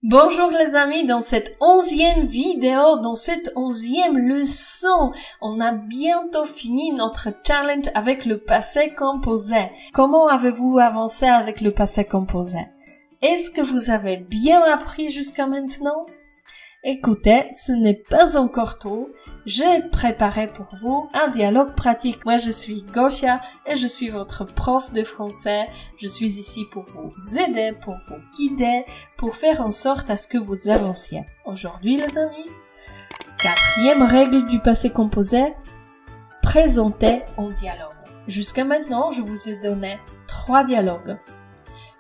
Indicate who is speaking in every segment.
Speaker 1: Bonjour les amis, dans cette 11e vidéo, dans cette 11e leçon, on a bientôt fini notre challenge avec le passé composé. Comment avez-vous avancé avec le passé composé? Est-ce que vous avez bien appris jusqu'à maintenant? Écoutez, ce n'est pas encore tôt. J'ai préparé pour vous un dialogue pratique. Moi, je suis Gosia et je suis votre prof de français. Je suis ici pour vous aider, pour vous guider, pour faire en sorte à ce que vous avanciez. Aujourd'hui, les amis, 4e règle du passé composé, présenter en dialogue. Jusqu'à maintenant, je vous ai donné 3 dialogues.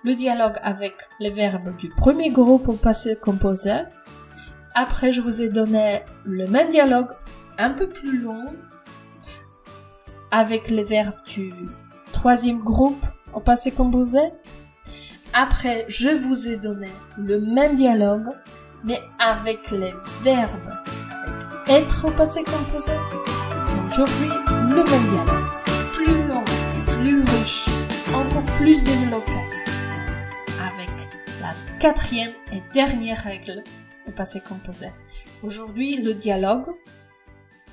Speaker 1: Le dialogue avec les verbes du premier groupe au passé composé. Après, je vous ai donné le même dialogue un peu plus long avec les verbes du 3e groupe au passé composé. Après, je vous ai donné le même dialogue, mais avec les verbes avec être au passé composé. Et aujourd'hui, le même dialogue, plus long, plus riche, encore plus développé, avec la 4e et dernière règle du passé composé. Aujourd'hui, le dialogue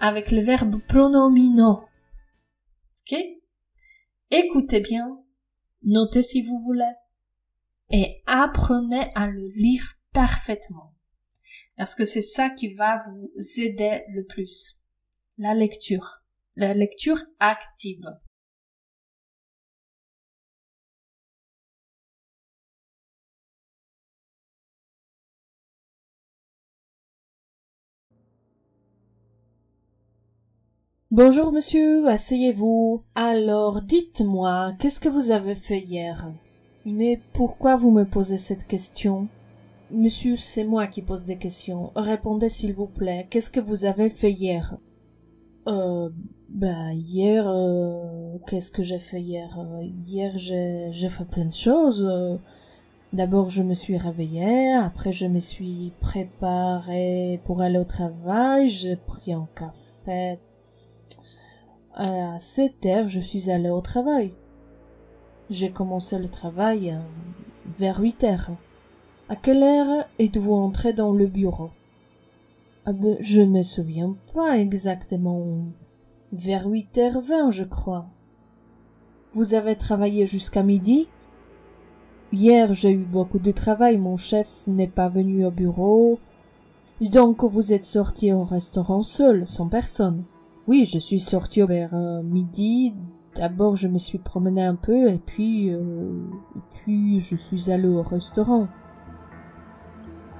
Speaker 1: avec les verbes pronominaux. Ok? Écoutez bien, notez si vous voulez, et apprenez à le lire parfaitement. Parce que c'est ça qui va vous aider le plus. La lecture active.
Speaker 2: Bonjour monsieur, asseyez-vous. Alors, dites-moi, qu'est-ce que vous avez fait hier? Mais pourquoi vous me posez cette question? Monsieur, c'est moi qui pose des questions. Répondez s'il vous plaît, qu'est-ce que vous avez fait hier? Hier, qu'est-ce que j'ai fait hier? Hier, j'ai fait plein de choses. D'abord, je me suis réveillée, après je me suis préparée pour aller au travail, j'ai pris un café. À 7 heures, je suis allée au travail. J'ai commencé le travail vers 8 heures. À quelle heure êtes-vous entré dans le bureau? Je me souviens pas exactement. Vers 8h20, je crois. Vous avez travaillé jusqu'à midi? Hier, j'ai eu beaucoup de travail. Mon chef n'est pas venu au bureau. Donc, vous êtes sorti au restaurant seul, sans personne? Oui, je suis sortie vers midi. D'abord, je me suis promenée un peu et puis je suis allée au restaurant.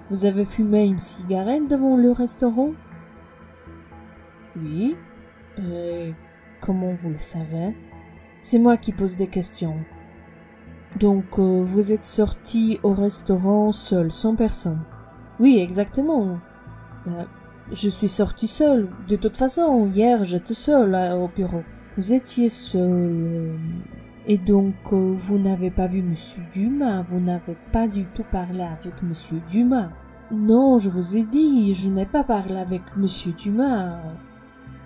Speaker 2: Vous avez fumé une cigarette devant le restaurant? Oui. Comment vous le savez? C'est moi qui pose des questions. Donc, vous êtes sorti au restaurant seul, sans personne? Oui, exactement. Je suis sortie seule. De toute façon, hier, j'étais seule au bureau. Vous étiez seule. Et donc, vous n'avez pas vu Monsieur Dumas. Vous n'avez pas du tout parlé avec Monsieur Dumas. Non, je vous ai dit, je n'ai pas parlé avec Monsieur Dumas.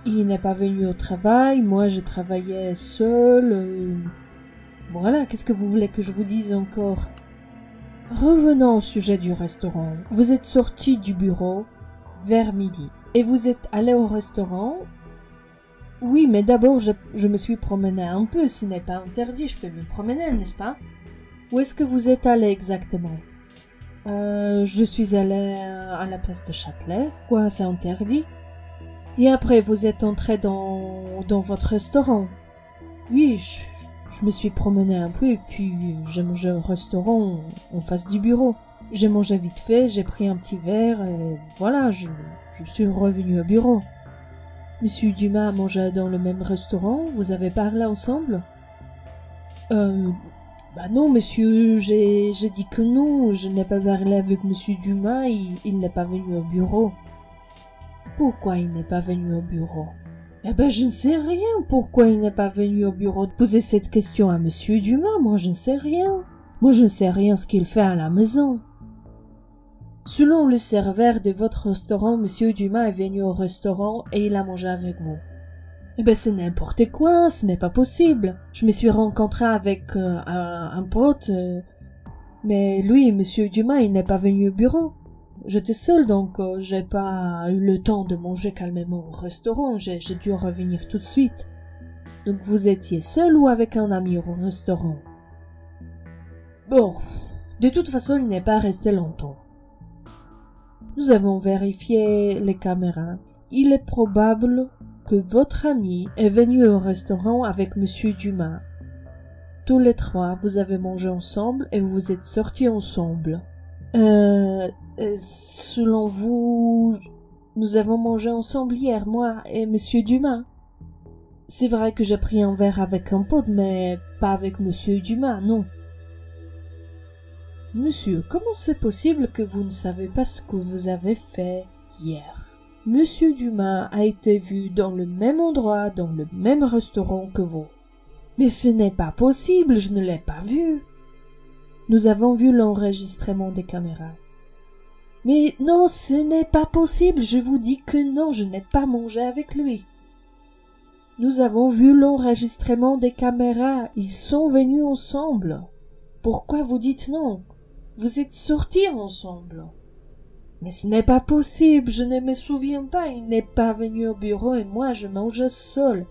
Speaker 2: Il n'est pas venu au travail. Moi, je travaillais seule. Voilà, qu'est-ce que vous voulez que je vous dise encore? Revenons au sujet du restaurant. Vous êtes sorti du bureau vers midi. Et vous êtes allé au restaurant? Oui, mais d'abord, je me suis promenée un peu. Ce n'est pas interdit, je peux me promener, n'est-ce pas? Où est-ce que vous êtes allé exactement? Je suis allée à la place de Châtelet. Quoi, c'est interdit? Et après, vous êtes entré dans votre restaurant? Oui, je me suis promenée un peu et puis j'ai mangé au restaurant en face du bureau. J'ai mangé vite fait, j'ai pris un petit verre et voilà, je suis revenue au bureau. Monsieur Dumas a mangé dans le même restaurant, vous avez parlé ensemble? Non, monsieur, j'ai dit que non, je n'ai pas parlé avec monsieur Dumas, il n'est pas venu au bureau. Pourquoi il n'est pas venu au bureau? Je ne sais rien pourquoi il n'est pas venu au bureau. Posez cette question à monsieur Dumas, moi je ne sais rien. Moi je ne sais rien ce qu'il fait à la maison. Selon le serveur de votre restaurant, monsieur Dumas est venu au restaurant et il a mangé avec vous. C'est n'importe quoi, ce n'est pas possible. Je me suis rencontrée avec un pote Mais lui, monsieur Dumas, il n'est pas venu au bureau. J'étais seule, donc j'ai pas eu le temps de manger calmement au restaurant. J'ai dû revenir tout de suite. Donc vous étiez seul ou avec un ami au restaurant? Bon, de toute façon, il n'est pas resté longtemps. Nous avons vérifié les caméras. Il est probable que votre ami est venu au restaurant avec monsieur Dumas. Tous les trois, vous avez mangé ensemble et vous êtes sortis ensemble. Selon vous, nous avons mangé ensemble hier, moi et monsieur Dumas. C'est vrai que j'ai pris un verre avec un pote, mais pas avec monsieur Dumas, non. Monsieur, comment c'est possible que vous ne savez pas ce que vous avez fait hier? Monsieur Dumas a été vu dans le même endroit, dans le même restaurant que vous. Mais ce n'est pas possible, je ne l'ai pas vu. Nous avons vu l'enregistrement des caméras. Mais non, ce n'est pas possible, je vous dis que non, je n'ai pas mangé avec lui. Nous avons vu l'enregistrement des caméras, ils sont venus ensemble. Pourquoi vous dites non? Vous êtes sortis ensemble. Mais ce n'est pas possible, je ne me souviens pas, il n'est pas venu au bureau et moi je mangeais seul.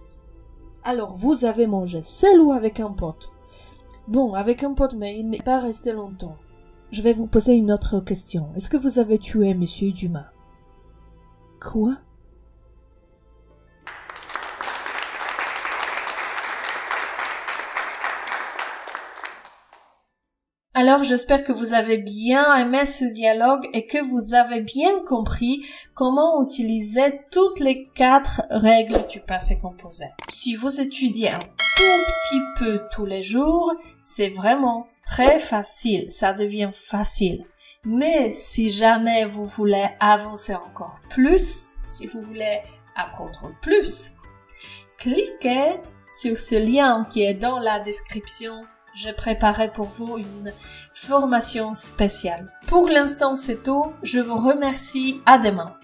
Speaker 2: Alors vous avez mangé seul ou avec un pote? Bon, avec un pote, mais il n'est pas resté longtemps. Je vais vous poser une autre question. Est-ce que vous avez tué monsieur Dumas? Quoi?
Speaker 1: Alors, j'espère que vous avez bien aimé ce dialogue et que vous avez bien compris comment utiliser toutes les 4 règles du passé composé. Si vous étudiez un tout petit peu tous les jours, c'est vraiment très facile, ça devient facile. Mais si jamais vous voulez avancer encore plus, si vous voulez apprendre plus, cliquez sur ce lien qui est dans la description. J'ai préparé pour vous une formation spéciale. Pour l'instant, c'est tout. Je vous remercie. À demain.